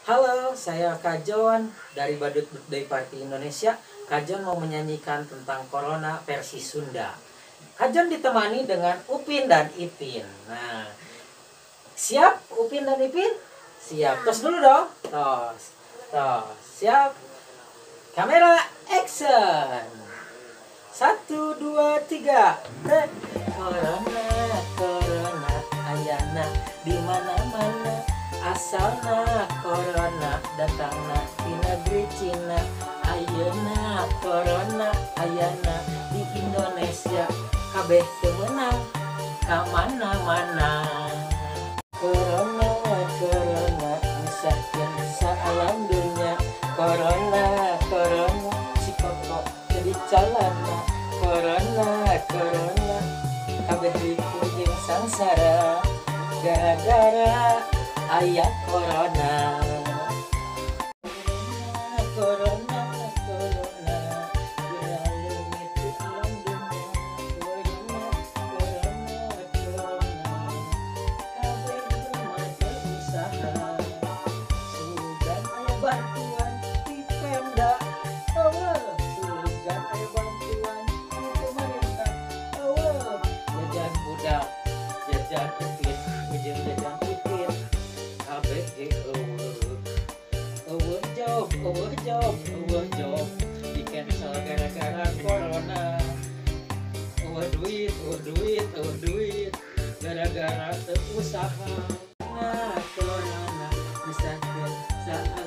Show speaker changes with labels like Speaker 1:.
Speaker 1: Halo, saya Kajon dari Badut Birthday Party Indonesia. Kajon mau menyanyikan tentang Corona versi Sunda. Kajon ditemani dengan Upin dan Ipin. Nah, siap Upin dan Ipin? Siap. Tos dulu dong. Tos. Tos. Siap. Kamera action. 1, 2, 3. Corona, Corona, ayana di mana-mana. Asalna Corona datangna di negeri Cina. Ayeuna Corona ayana di Indonesia. Kabeh teu meunang ka mana-mana. Corona, Corona nyusahkeun saalam dunya. Corona, Corona si koko jadi calana. Corona, Corona kabeh dipujing sangsara gara-gara aya Corona. Corona, Corona beralungit di alam dunia. Corona, Corona, Corona kabeh jelema berusaha. Sugan aya bantuan di Pemda, sugan aya bantuan di pemerintah. Jajan budak, jajan ipin, ujung jajan ipin. Job di cancel gara-gara Corona. Duit gara-gara teu usaha. Nah, Corona bisa saat